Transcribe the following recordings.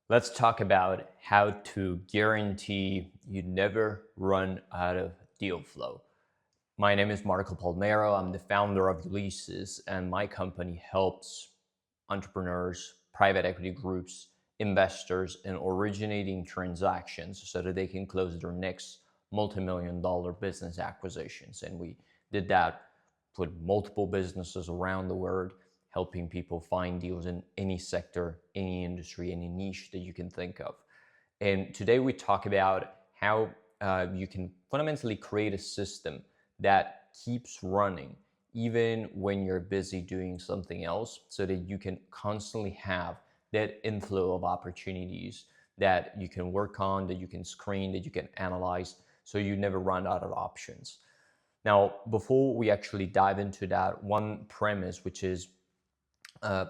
Let's talk about how to guarantee you never run out of deal flow. My name is Marco Palmero. I'm the founder of Ulysses, and my company helps entrepreneurs, private equity groups, investors in originating transactions so that they can close their next multi-million dollar business acquisitions. And we did that with multiple businesses around the world, helping people find deals in any sector, any industry, any niche that you can think of. And today we talk about how you can fundamentally create a system that keeps running even when you're busy doing something else, so that you can constantly have that inflow of opportunities that you can work on, that you can screen, that you can analyze, so you never run out of options. Now, before we actually dive into that, one premise, which is uh,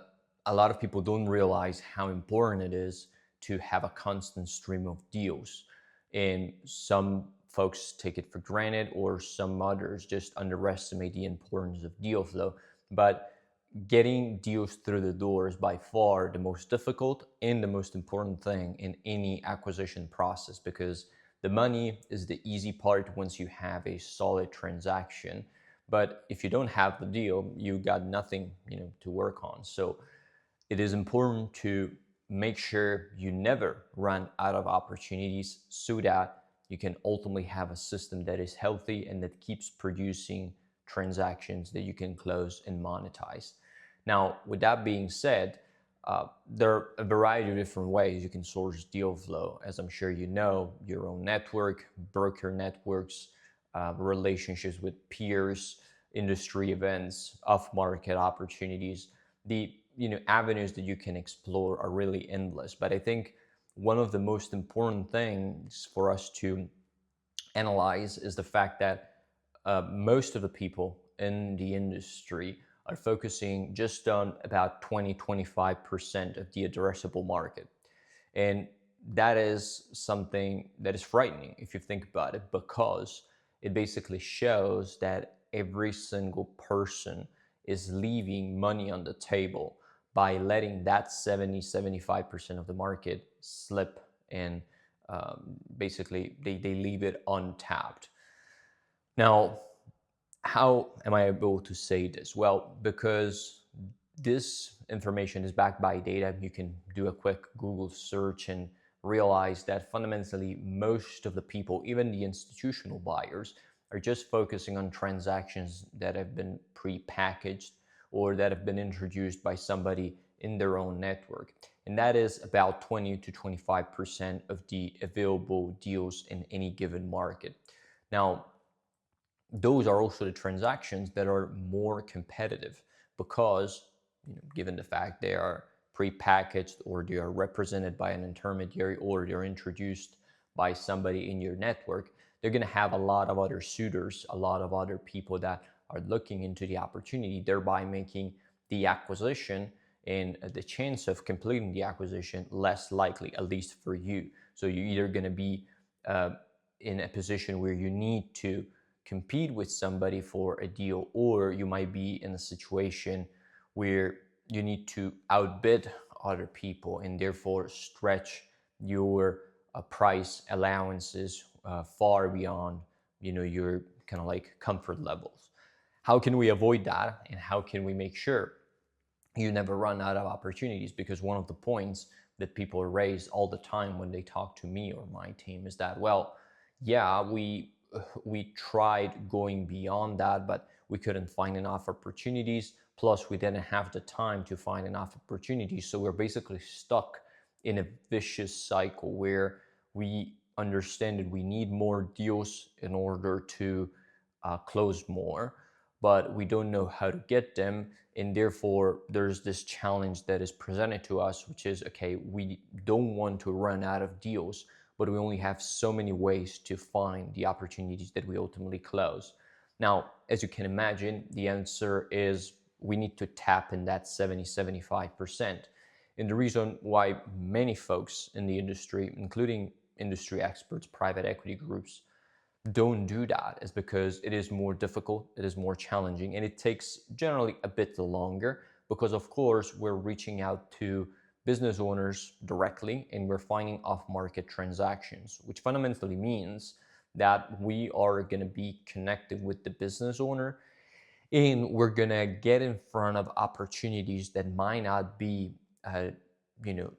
a lot of people don't realize how important it is to have a constant stream of deals. And some folks take it for granted, or some others just underestimate the importance of deal flow. But getting deals through the door is by far the most difficult and the most important thing in any acquisition process, because the money is the easy part once you have a solid transaction. But if you don't have the deal, you got nothing, to work on. So it is important to make sure you never run out of opportunities, so that you can ultimately have a system that is healthy and that keeps producing transactions that you can close and monetize. Now, with that being said, there are a variety of different ways you can source deal flow. As I'm sure you know, your own network, broker networks, relationships with peers, industry events, off-market opportunities. The avenues that you can explore are really endless. But I think one of the most important things for us to analyze is the fact that most of the people in the industry are focusing just on about 20-25% of the addressable market. And that is something that is frightening if you think about it, because it basically shows that every single person is leaving money on the table by letting that 70-75% of the market slip, and basically they leave it untapped. Now, how am I able to say this? Well, because this information is backed by data. You can do a quick Google search and realize that fundamentally most of the people, even the institutional buyers, are just focusing on transactions that have been pre-packaged or that have been introduced by somebody in their own network. And that is about 20-25% of the available deals in any given market. Now, those are also the transactions that are more competitive, because given the fact they are pre-packaged, or they are represented by an intermediary, or they're introduced by somebody in your network, they're going to have a lot of other suitors, a lot of other people that are looking into the opportunity, thereby making the acquisition and the chance of completing the acquisition less likely, at least for you. So you're either going to be in a position where you need to compete with somebody for a deal, or you might be in a situation where you need to outbid other people and therefore stretch your price allowances far beyond your kind of like comfort levels. How can we avoid that, and how can we make sure you never run out of opportunities? Because one of the points that people raise all the time when they talk to me or my team is that, well, yeah, we tried going beyond that, but we couldn't find enough opportunities. Plus, we didn't have the time to find enough opportunities. So we're basically stuck in a vicious cycle where we understand that we need more deals in order to close more, but we don't know how to get them. And therefore, there's this challenge that is presented to us, which is, okay, we don't want to run out of deals, but we only have so many ways to find the opportunities that we ultimately close. Now, as you can imagine, the answer is we need to tap in that 70-75%. And the reason why many folks in the industry, including industry experts, private equity groups, don't do that is because it is more difficult, it is more challenging, and it takes generally a bit longer, because of course we're reaching out to business owners directly, and we're finding off-market transactions, which fundamentally means that we are going to be connected with the business owner, and we're going to get in front of opportunities that might not be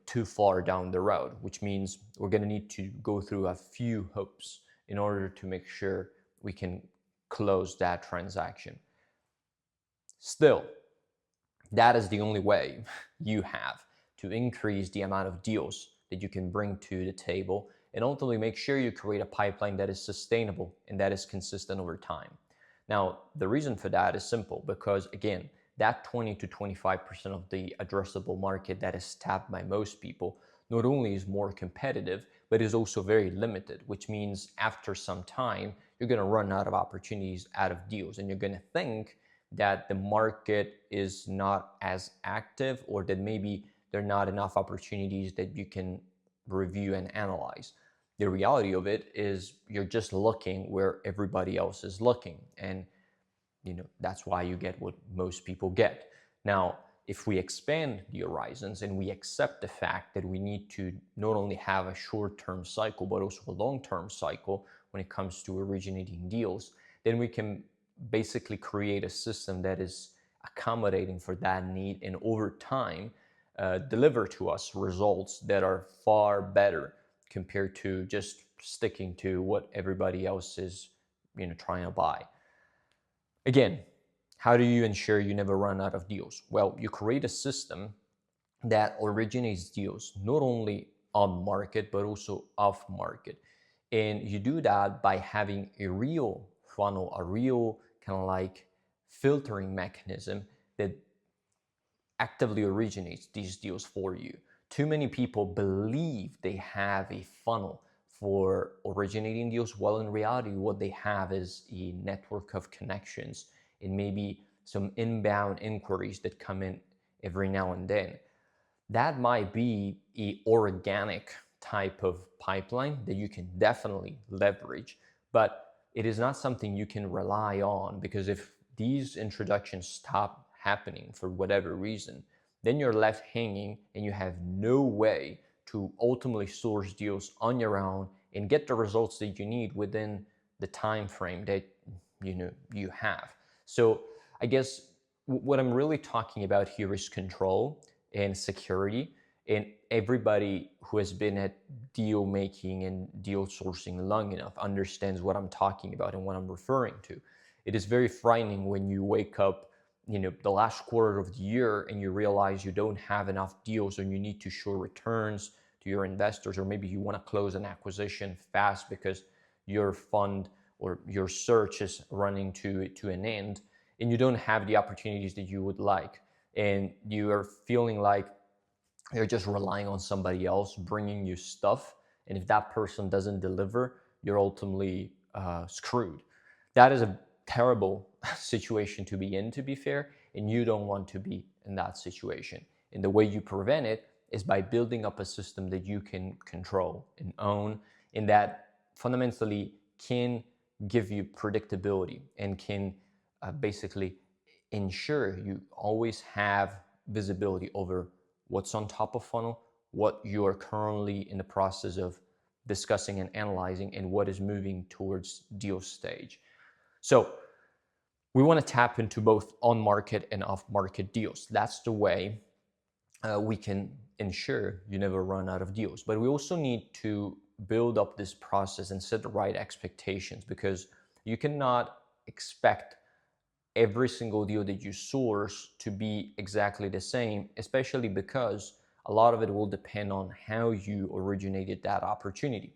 too far down the road, which means we're going to need to go through a few hoops in order to make sure we can close that transaction. Still, that is the only way you have to increase the amount of deals that you can bring to the table, and ultimately make sure you create a pipeline that is sustainable and that is consistent over time. Now, the reason for that is simple, because again, that 20 to 25% of the addressable market that is tapped by most people not only is more competitive, but is also very limited, which means after some time, you're going to run out of opportunities, out of deals, and you're going to think that the market is not as active, or that maybe there are not enough opportunities that you can review and analyze. The reality of it is you're just looking where everybody else is looking, and that's why you get what most people get. Now, if we expand the horizons and we accept the fact that we need to not only have a short-term cycle but also a long-term cycle when it comes to originating deals, then we can basically create a system that is accommodating for that need, and over time deliver to us results that are far better compared to just sticking to what everybody else is trying to buy. Again, how do you ensure you never run out of deals? Well, you create a system that originates deals not only on market but also off market. And you do that by having a real funnel, a real kind of like filtering mechanism that actively originates these deals for you. Too many people believe they have a funnel for originating deals, while in reality, what they have is a network of connections and maybe some inbound inquiries that come in every now and then. That might be an organic type of pipeline that you can definitely leverage, but it is not something you can rely on, because if these introductions stop happening for whatever reason, then you're left hanging and you have no way to ultimately source deals on your own and get the results that you need within the time frame that you have. So I guess what I'm really talking about here is control and security. And everybody who has been at deal making and deal sourcing long enough understands what I'm talking about and what I'm referring to. It is very frightening when you wake up, the last quarter of the year, and you realize you don't have enough deals and you need to show returns to your investors, or maybe you want to close an acquisition fast because your fund or your search is running to an end, and you don't have the opportunities that you would like, and you are feeling like you're just relying on somebody else bringing you stuff, and if that person doesn't deliver, you're ultimately screwed. That is a terrible situation to be in, to be fair, and you don't want to be in that situation. And the way you prevent it is by building up a system that you can control and own, and that fundamentally can give you predictability and can basically ensure you always have visibility over what's on top of funnel, what you are currently in the process of discussing and analyzing, and what is moving towards deal stage. So we want to tap into both on-market and off-market deals. That's the way we can ensure you never run out of deals. But we also need to build up this process and set the right expectations, because you cannot expect every single deal that you source to be exactly the same, especially because a lot of it will depend on how you originated that opportunity.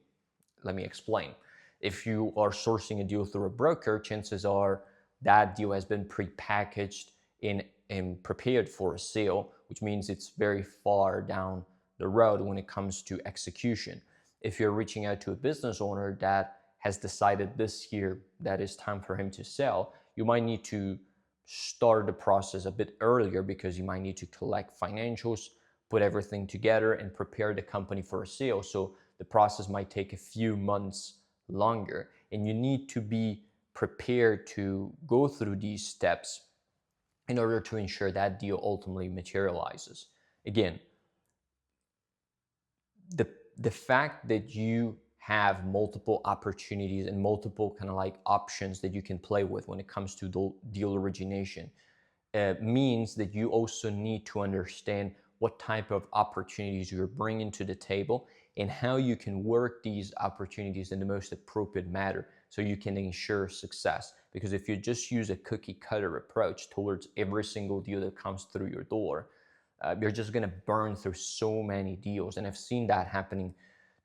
Let me explain. If you are sourcing a deal through a broker, chances are that deal has been prepackaged and prepared for a sale, which means it's very far down the road when it comes to execution. If you're reaching out to a business owner that has decided this year that it's time for him to sell, you might need to start the process a bit earlier, because you might need to collect financials, put everything together, and prepare the company for a sale. So the process might take a few months longer, and you need to be prepared to go through these steps in order to ensure that deal ultimately materializes. Again, the the fact that you have multiple opportunities and multiple kind of like options that you can play with when it comes to deal origination means that you also need to understand what type of opportunities you're bringing to the table and how you can work these opportunities in the most appropriate manner so you can ensure success. Because if you just use a cookie cutter approach towards every single deal that comes through your door, you're just going to burn through so many deals. And I've seen that happening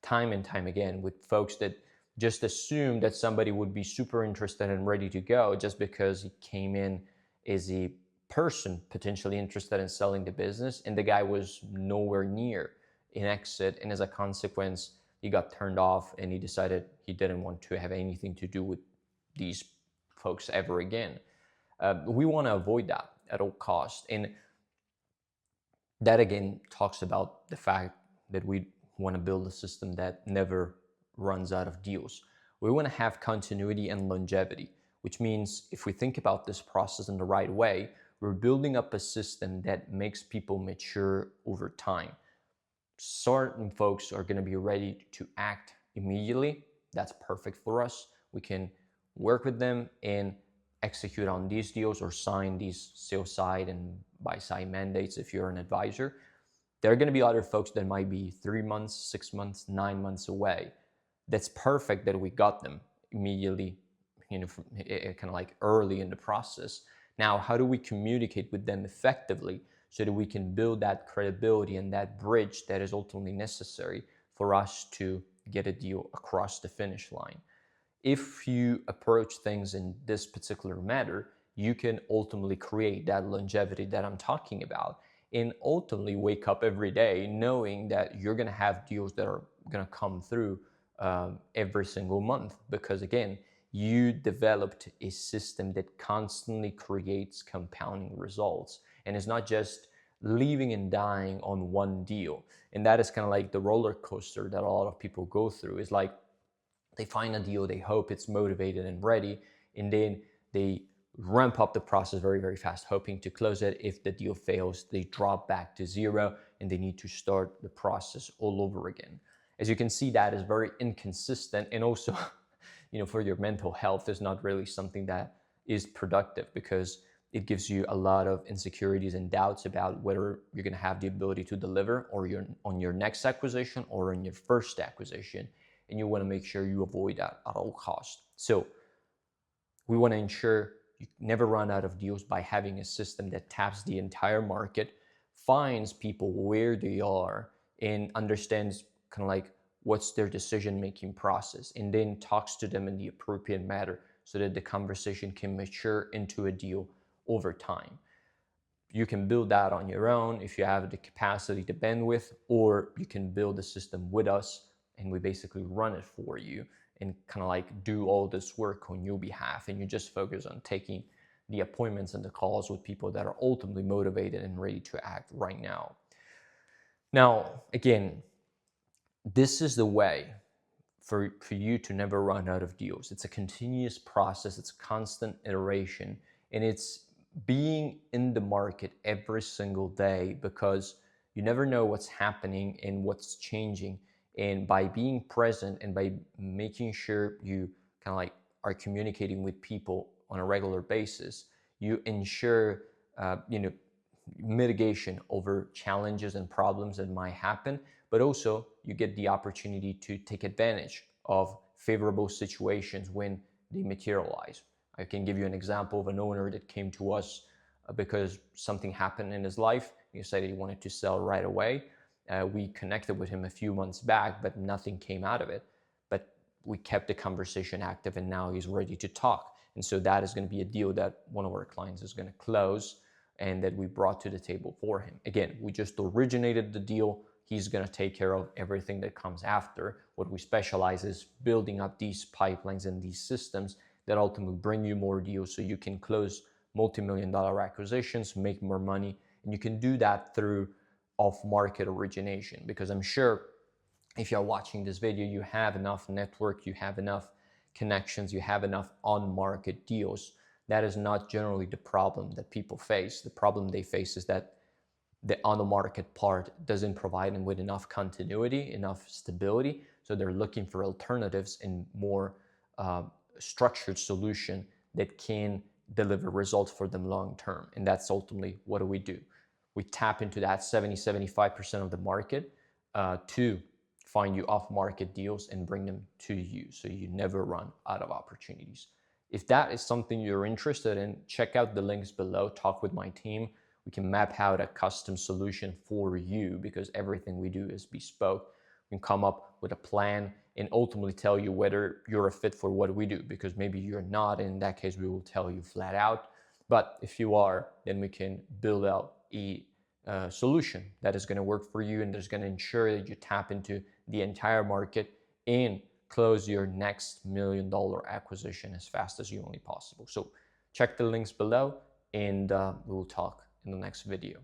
time and time again with folks that just assume that somebody would be super interested and ready to go just because he came in as a person potentially interested in selling the business, and the guy was nowhere near an exit, and as a consequence he got turned off and he decided he didn't want to have anything to do with these folks ever again. We want to avoid that at all costs, and that again talks about the fact that we want to build a system that never runs out of deals. We want to have continuity and longevity, which means if we think about this process in the right way, we're building up a system that makes people mature over time. Certain folks are going to be ready to act immediately. That's perfect for us. We can work with them and execute on these deals or sign these sell side and buy side mandates if you're an advisor. There are going to be other folks that might be 3 months, 6 months, 9 months away. That's perfect that we got them immediately, kind of like early in the process. Now, how do we communicate with them effectively so that we can build that credibility and that bridge that is ultimately necessary for us to get a deal across the finish line? If you approach things in this particular manner, you can ultimately create that longevity that I'm talking about and ultimately wake up every day knowing that you're going to have deals that are going to come through every single month, because again, you developed a system that constantly creates compounding results and is not just leaving and dying on one deal. And that is kind of like the roller coaster that a lot of people go through. Is like they find a deal, they hope it's motivated and ready, and then they ramp up the process very, very fast, hoping to close it. If the deal fails, they drop back to zero and they need to start the process all over again. As you can see, that is very inconsistent, and also for your mental health is not really something that is productive, because it gives you a lot of insecurities and doubts about whether you're going to have the ability to deliver or you're on your next acquisition or in your first acquisition, and you want to make sure you avoid that at all costs. So we want to ensure you never run out of deals by having a system that taps the entire market, finds people where they are, and understands kind of like what's their decision-making process, and then talks to them in the appropriate manner so that the conversation can mature into a deal over time. You can build that on your own if you have the capacity, the bandwidth, or you can build a system with us and we basically run it for you and kind of like do all this work on your behalf, and you just focus on taking the appointments and the calls with people that are ultimately motivated and ready to act right now. Now, again, this is the way for you to never run out of deals. It's a continuous process, it's constant iteration, and it's being in the market every single day, because you never know what's happening and what's changing. And by being present and by making sure you kind of like are communicating with people on a regular basis, you ensure mitigation over challenges and problems that might happen, but also you get the opportunity to take advantage of favorable situations when they materialize. I can give you an example of an owner that came to us because something happened in his life. He said he wanted to sell right away. We connected with him a few months back, but nothing came out of it. But we kept the conversation active, and now he's ready to talk. And so that is going to be a deal that one of our clients is going to close and that we brought to the table for him. Again, we just originated the deal. He's going to take care of everything that comes after. What we specialize is building up these pipelines and these systems that ultimately bring you more deals so you can close multi-million-dollar acquisitions, make more money, and you can do that through off-market origination. Because I'm sure if you're watching this video, you have enough network, you have enough connections, you have enough on-market deals. That is not generally the problem that people face. The problem they face is that the on the market part doesn't provide them with enough continuity, enough stability. So they're looking for alternatives and more uh, structured solution that can deliver results for them long term. And that's ultimately what do we do? We tap into that 70-75% of the market to find you off market deals and bring them to you so you never run out of opportunities. If that is something you're interested in, check out the links below, talk with my team. We can map out a custom solution for you because everything we do is bespoke. We can come up with a plan and ultimately tell you whether you're a fit for what we do, because maybe you're not. And in that case, we will tell you flat out. But if you are, then we can build out a solution that is going to work for you and that's going to ensure that you tap into the entire market and close your next $1 million acquisition as fast as humanly possible. So check the links below, and we will talk in the next video.